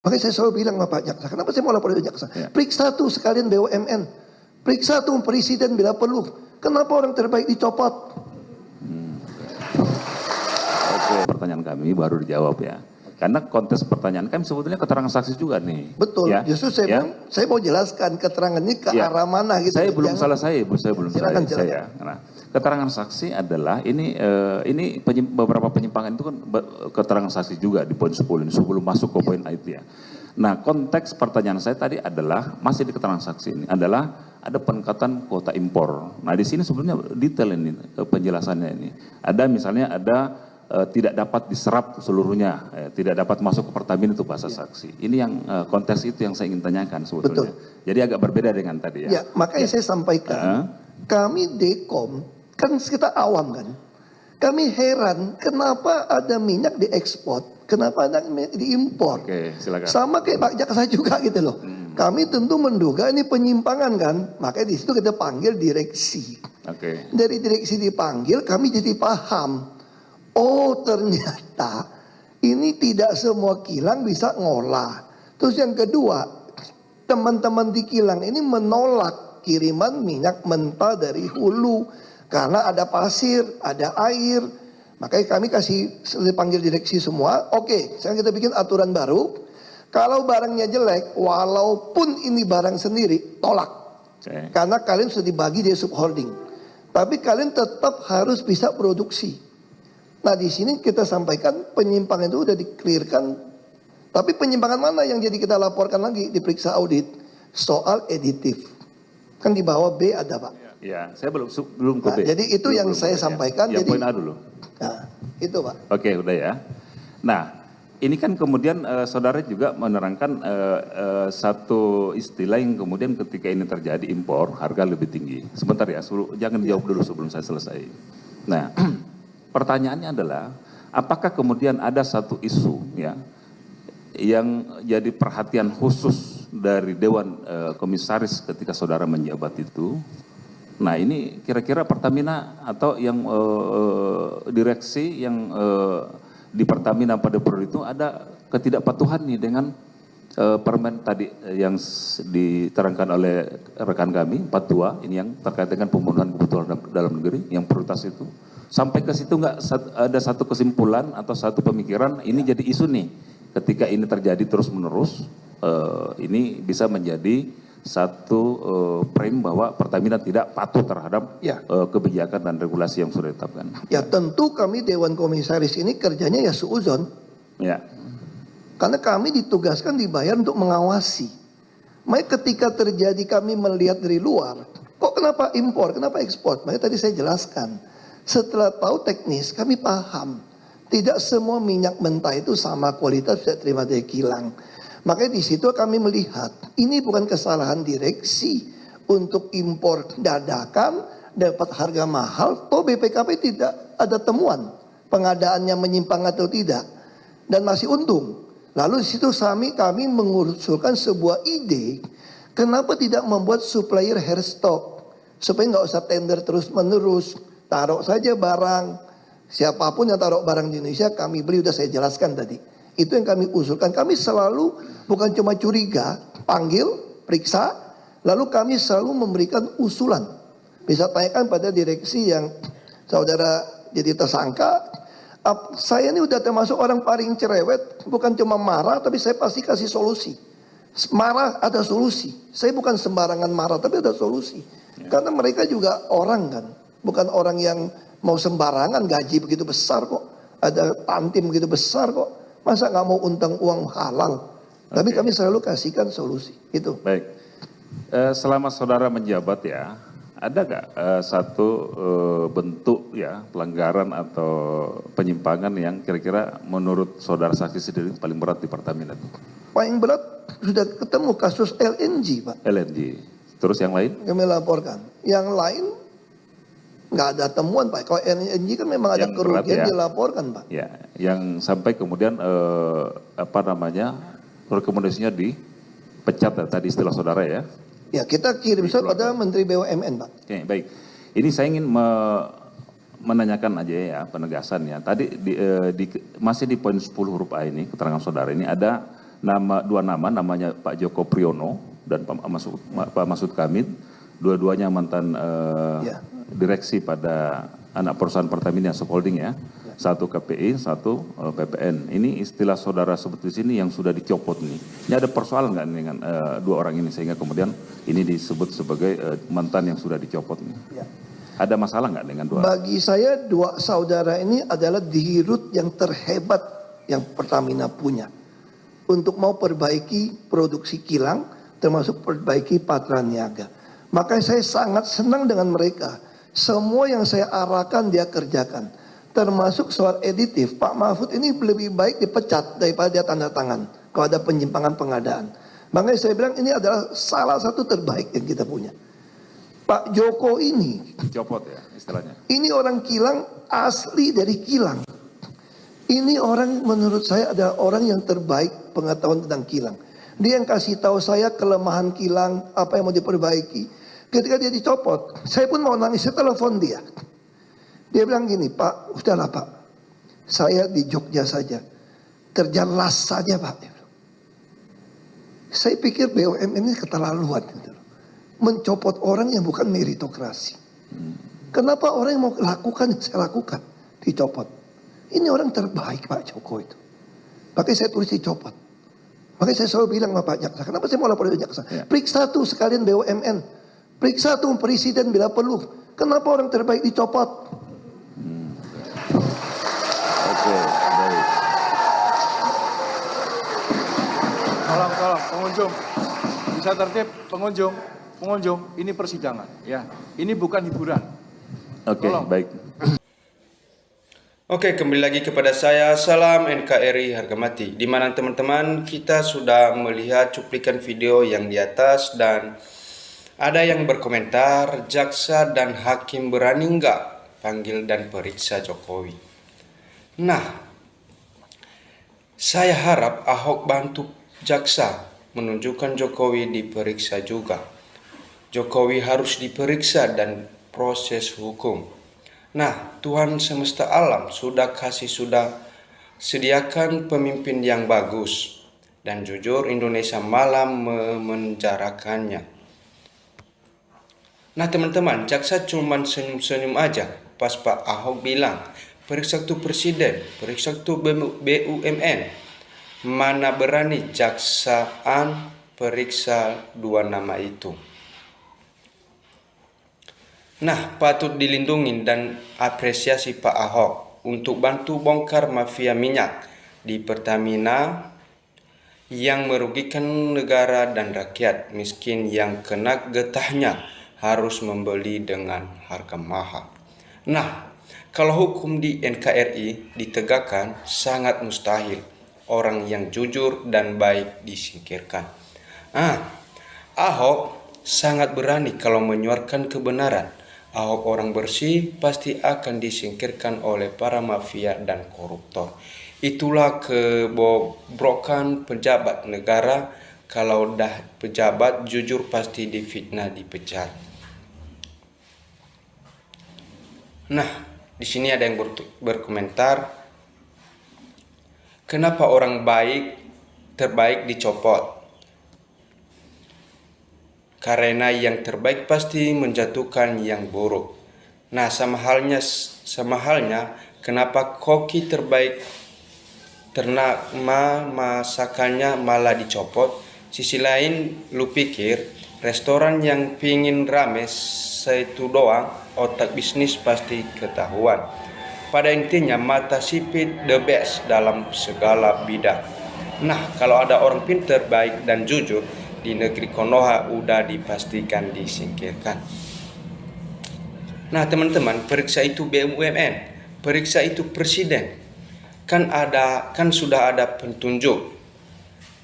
Makanya saya selalu bilang sama Pak Jaksa, kenapa saya mau lapor ke Jaksa? Ya. Periksa tuh sekalian BUMN, periksa tuh presiden bila perlu. Kenapa orang terbaik dicopot? Oke, pertanyaan kami baru dijawab ya. Karena konteks pertanyaan kami sebetulnya keterangan saksi juga nih. Betul, Ya? justru saya bilang, saya mau jelaskan keterangannya ke Ya. arah mana gitu. Saya belum Jangan- saya belum Silakan, saya. silakan. Nah, keterangan saksi adalah ini beberapa penyimpangan itu kan keterangan saksi juga di poin 10 ini sebelum masuk ke poin itu ya. Nah, konteks pertanyaan saya tadi adalah masih di keterangan saksi ini adalah ada peningkatan kuota impor. Nah, di sini sebenarnya detail ini penjelasannya ini. Ada misalnya ada tidak dapat diserap seluruhnya, tidak dapat masuk ke Pertamina itu bahasa saksi. Ini yang konteks itu yang saya ingin tanyakan sebetulnya. Betul. Jadi agak berbeda dengan tadi ya. Ya, makanya saya sampaikan, kami Dekom, kan kita awam kan. Kami heran kenapa ada minyak diekspor, kenapa ada minyak diimpor. Oke, silakan. Sama kayak Pak Jaksa juga gitu loh. Kami tentu menduga ini penyimpangan kan, makanya di situ kita panggil direksi. Oke. Dari direksi dipanggil, kami jadi paham. Oh ternyata ini tidak semua kilang bisa ngolah. Terus yang kedua, teman-teman di kilang ini menolak kiriman minyak mentah dari hulu. Karena ada pasir, ada air. Makanya kami panggil direksi semua. Oke, sekarang kita bikin aturan baru. Kalau barangnya jelek, walaupun ini barang sendiri, tolak. Oke. Karena kalian sudah dibagi di subholding. Tapi kalian tetap harus bisa produksi. Nah di sini kita sampaikan penyimpangan itu udah di-clearkan. Tapi penyimpangan mana yang jadi kita laporkan lagi diperiksa audit? Soal editif. Kan di bawah B ada Pak. Ya, saya belum ke Nah, B. jadi itu yang saya sampaikan. Ya, Jadi, poin A dulu. nah itu Pak. Oke, udah ya. Nah, ini kan kemudian saudara juga menerangkan satu istilah yang kemudian ketika ini terjadi impor harga lebih tinggi. Sebentar ya, jangan dijawab dulu sebelum saya selesai. Nah, pertanyaannya adalah apakah kemudian ada satu isu ya yang jadi perhatian khusus dari Dewan Komisaris ketika saudara menjabat itu? Nah ini kira-kira Pertamina atau yang direksi yang di Pertamina pada periode itu ada ketidakpatuhan nih dengan permen tadi yang diterangkan oleh rekan kami 42 ini yang terkait dengan pemenuhan kebutuhan dalam negeri yang prioritas itu. Sampai ke situ nggak ada satu kesimpulan atau satu pemikiran ini jadi isu nih ketika ini terjadi terus menerus ini bisa menjadi satu frame bahwa Pertamina tidak patuh terhadap kebijakan dan regulasi yang sudah ditetapkan. Ya tentu kami Dewan Komisaris ini kerjanya ya suuzon. Ya. Karena kami ditugaskan dibayar untuk mengawasi. Makanya ketika terjadi kami melihat dari luar, kok kenapa impor, kenapa ekspor? Makanya tadi saya jelaskan. Setelah tahu teknis, kami paham. Tidak semua minyak mentah itu sama kualitas bisa terima dari kilang. Makanya di situ kami melihat, ini bukan kesalahan direksi untuk impor dadakan, dapat harga mahal, toh BPKP tidak ada temuan pengadaannya menyimpang atau tidak. Dan masih untung. Lalu di situ kami mengusulkan sebuah ide, kenapa tidak membuat supplier hair stock, supaya nggak usah tender terus menerus. Taruh saja barang, siapapun yang taruh barang di Indonesia kami beli, udah saya jelaskan tadi. Itu yang kami usulkan, kami selalu bukan cuma curiga, panggil, periksa, lalu kami selalu memberikan usulan. Bisa tanyakan pada direksi yang saudara jadi tersangka, saya ini udah termasuk orang paling cerewet, bukan cuma marah tapi saya pasti kasih solusi. Marah ada solusi, saya bukan sembarangan marah tapi ada solusi. Karena mereka juga orang kan. Bukan orang yang mau sembarangan, gaji begitu besar kok. Ada tantim begitu besar kok. Masa nggak mau untung uang halal. Tapi kami selalu kasihkan solusi. Itu. Baik. Selama saudara menjabat ya, ada nggak satu bentuk ya pelanggaran atau penyimpangan yang kira-kira menurut saudara saksi sendiri paling berat di Pertamina itu? Paling berat sudah ketemu kasus LNG Pak. LNG. Terus yang lain? Kami laporkan. Yang lain nggak ada temuan Pak. Kalau LNG kan memang ada kerugian dilaporkan Pak. Ya, yang sampai kemudian rekomendasinya dipecat tadi istilah saudara ya. Ya kita kirim surat pada Menteri BUMN Pak. Oke, baik. Ini saya ingin menanyakan aja ya penegasan ya. Tadi masih di poin 10 huruf A ini keterangan saudara ini ada dua nama, namanya Pak Joko Priyono dan Pak Masud Kamit, dua-duanya mantan Ya. direksi pada anak perusahaan Pertamina Subholding ya. Satu KPI, satu PPN. Ini istilah saudara sebut di sini yang sudah dicopot nih. Ini ada persoalan nggak dengan dua orang ini sehingga kemudian ini disebut sebagai mantan yang sudah dicopot nih? Ya. Ada masalah nggak dengan dua? Bagi saya dua saudara ini adalah dirut yang terhebat yang Pertamina punya. Untuk mau perbaiki produksi kilang, termasuk perbaiki Patraniaga. Makanya saya sangat senang dengan mereka. Semua yang saya arahkan dia kerjakan. Termasuk soal editif, Pak Mahfud ini lebih baik dipecat daripada dia tanda tangan. Kalau ada penyimpangan pengadaan. Makanya saya bilang ini adalah salah satu terbaik yang kita punya. Pak Joko ini, Dicopot ya istilahnya. ini orang kilang asli dari kilang. Ini orang menurut saya adalah orang yang terbaik pengetahuan tentang kilang. Dia yang kasih tahu saya kelemahan kilang, apa yang mau diperbaiki. Ketika dia dicopot, saya pun mau nangis, saya telepon dia. Dia bilang gini, Pak, udahlah Pak, saya di Jogja saja, kerja las saja Pak. Saya pikir BUMN ini keterlaluan. Gitu. Mencopot orang yang bukan meritokrasi. Kenapa orang yang mau lakukan yang saya lakukan, dicopot. Ini orang terbaik Pak Joko itu. Makanya saya tulis dicopot. Makanya saya selalu bilang sama Pak Jaksa, kenapa saya mau lapor ke Jaksa? Ya. Periksa tuh sekalian BUMN. Periksa tuh presiden bila perlu. Kenapa orang terbaik dicopot? Oke, baik. Tolong, pengunjung. Bisa tertib, pengunjung, ini persidangan, ya. Ini bukan hiburan. Oke, Tolong. baik. Oke, kembali lagi kepada saya, salam NKRI harga mati. Di mana teman-teman kita sudah melihat cuplikan video yang di atas dan ada yang berkomentar, jaksa dan hakim berani nggak panggil dan periksa Jokowi. Nah, saya harap Ahok bantu jaksa menunjukkan Jokowi diperiksa juga. Jokowi harus diperiksa dan proses hukum. Nah, Tuhan semesta alam sudah sediakan pemimpin yang bagus dan jujur Indonesia malah memenjarakannya. Nah teman-teman, jaksa cuma senyum-senyum aja pas Pak Ahok bilang periksa tuh presiden, periksa tuh BUMN. Mana berani jaksaan periksa dua nama itu. Nah, patut dilindungi dan apresiasi Pak Ahok untuk bantu bongkar mafia minyak di Pertamina yang merugikan negara dan rakyat miskin yang kena getahnya harus membeli dengan harga mahal. Nah, kalau hukum di NKRI ditegakkan sangat mustahil orang yang jujur dan baik disingkirkan. Ahok sangat berani kalau menyuarakan kebenaran. Ahok orang bersih pasti akan disingkirkan oleh para mafia dan koruptor. Itulah kebobrokan pejabat negara. Kalau dah pejabat jujur pasti difitnah, dipecat. Nah, di sini ada yang berkomentar, kenapa orang terbaik dicopot? Karena yang terbaik pasti menjatuhkan yang buruk. Nah, sama halnya kenapa koki terbaik masakannya malah dicopot? Sisi lain, lu pikir restoran yang pingin rame itu doang, otak bisnis pasti ketahuan. Pada intinya mata sipit the best dalam segala bidang. Nah, kalau ada orang pintar, baik dan jujur di negeri Konoha udah dipastikan disingkirkan. Nah, teman-teman, periksa itu BUMN, periksa itu presiden. Kan sudah ada petunjuk.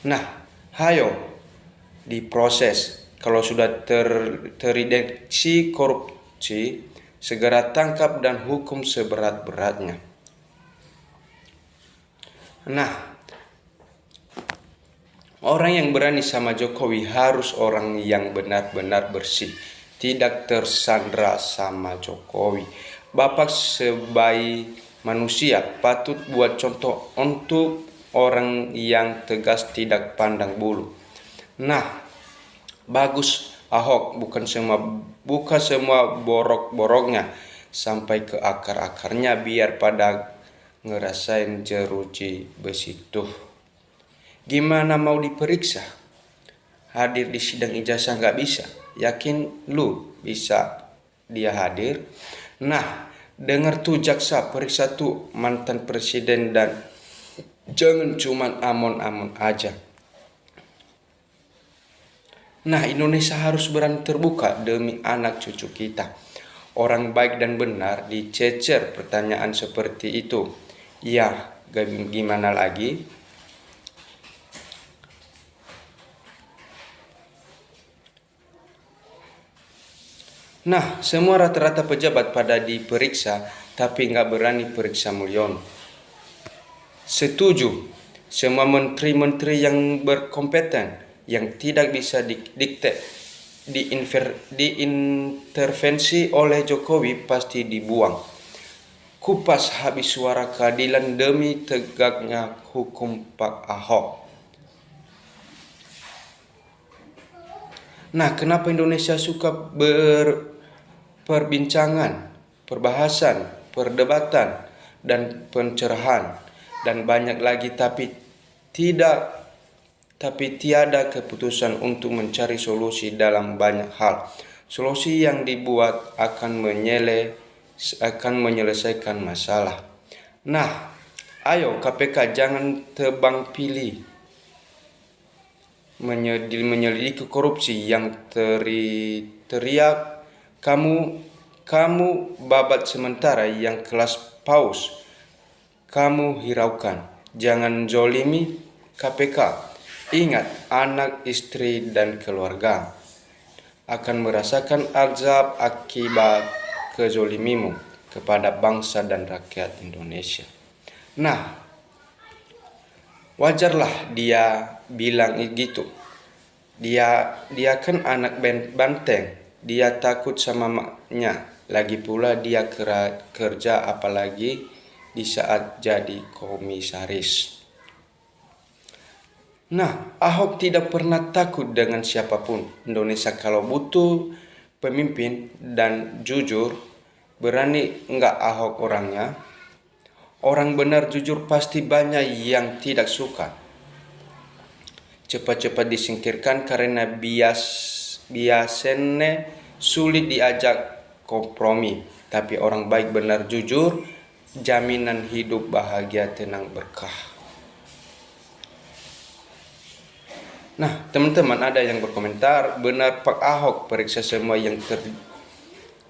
Nah, hayo diproses. Kalau sudah terdeteksi korupsi, segera tangkap dan hukum seberat-beratnya. Nah, orang yang berani sama Jokowi harus orang yang benar-benar bersih, tidak tersandra sama Jokowi. Bapak sebagai manusia patut buat contoh untuk orang yang tegas tidak pandang bulu. Nah, bagus Ahok bukan semua borok-boroknya sampai ke akar-akarnya biar pada ngerasain jeruji besi tuh. Gimana mau diperiksa? Hadir di sidang ijazah nggak bisa. Yakin lu bisa dia hadir? Nah, dengar tuh jaksa periksa tuh mantan presiden dan jangan cuman amon-amon aja. Nah, Indonesia harus berani terbuka demi anak cucu kita. Orang baik dan benar dicecer pertanyaan seperti itu. Ya, gimana lagi? Nah, semua rata-rata pejabat pada diperiksa, tapi nggak berani periksa Mulyono. Setuju, semua menteri-menteri yang berkompeten, yang tidak bisa diintervensi oleh Jokowi pasti dibuang. Kupas habis suara keadilan demi tegaknya hukum Pak Ahok. Nah, kenapa Indonesia suka perbincangan, perbahasan, perdebatan, dan pencerahan, dan banyak lagi tapi tiada keputusan untuk mencari solusi dalam banyak hal. Solusi yang dibuat akan menyelesaikan masalah. Nah, ayo KPK jangan tebang pilih menyelidiki korupsi yang teriak kamu babat sementara yang kelas paus kamu hiraukan. Jangan zolimi KPK. Ingat, anak, istri, dan keluarga akan merasakan azab akibat kezolimimu kepada bangsa dan rakyat Indonesia. Nah, wajarlah dia bilang gitu. Dia kan anak banteng. Dia takut sama maknya. Lagi pula dia kerja apalagi di saat jadi komisaris. Nah, Ahok tidak pernah takut dengan siapapun. Indonesia kalau butuh pemimpin dan jujur, berani enggak Ahok orangnya? Orang benar jujur pasti banyak yang tidak suka. Cepat-cepat disingkirkan karena biasanya sulit diajak kompromi. Tapi orang baik benar jujur, jaminan hidup bahagia tenang berkah. Nah, teman-teman ada yang berkomentar, benar Pak Ahok periksa semua yang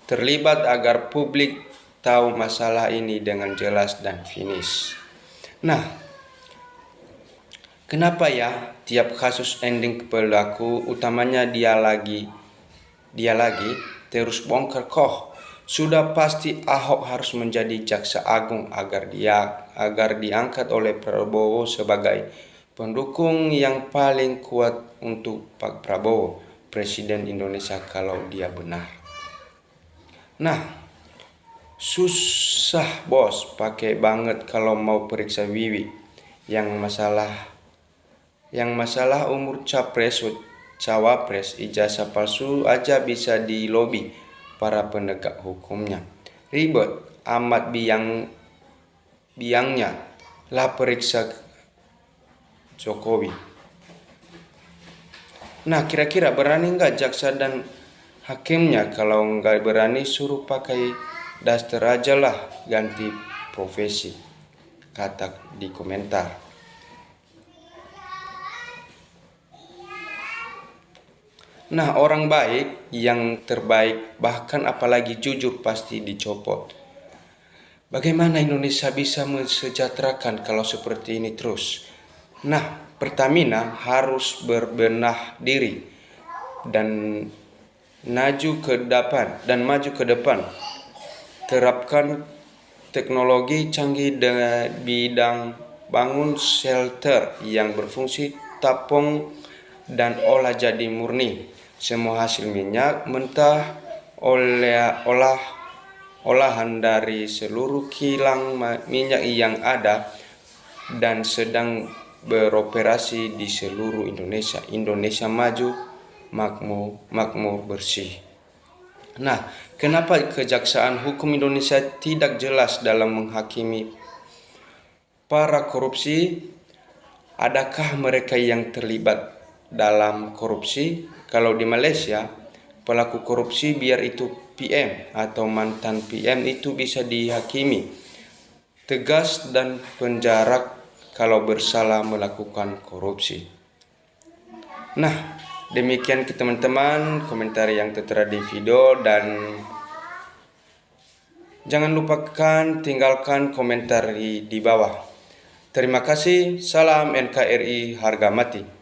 terlibat agar publik tahu masalah ini dengan jelas dan finish. Nah, kenapa ya tiap kasus ending pelaku utamanya dia lagi terus bongkar kok? Sudah pasti Ahok harus menjadi jaksa agung agar diangkat oleh Prabowo sebagai pendukung yang paling kuat untuk Pak Prabowo, Presiden Indonesia kalau dia benar. Nah, susah bos, pakai banget kalau mau periksa Wiwi. Yang masalah umur cawapres, ijazah palsu aja bisa dilobi para penegak hukumnya. Ribet amat biangnya lah periksa Jokowi. Nah, kira-kira berani nggak jaksa dan hakimnya? Kalau nggak berani suruh pakai daster aja lah, ganti profesi, kata di komentar. Nah, orang baik yang terbaik bahkan apalagi jujur pasti dicopot. Bagaimana Indonesia bisa mensejahterakan kalau seperti ini terus? Nah, Pertamina harus berbenah diri dan maju ke depan. Terapkan teknologi canggih di bidang bangun shelter yang berfungsi tapung dan olah jadi murni. Semua hasil minyak mentah olahan dari seluruh kilang minyak yang ada dan sedang beroperasi di seluruh Indonesia. Indonesia maju, makmur, bersih. Nah, kenapa Kejaksaan Hukum Indonesia tidak jelas dalam menghakimi para korupsi? Adakah mereka yang terlibat dalam korupsi? Kalau di Malaysia, pelaku korupsi biar itu PM atau mantan PM itu bisa dihakimi tegas dan penjara kalau bersalah melakukan korupsi. Nah, demikian teman-teman komentar yang tertera di video, dan jangan lupakan tinggalkan komentar di bawah. Terima kasih, salam NKRI harga mati.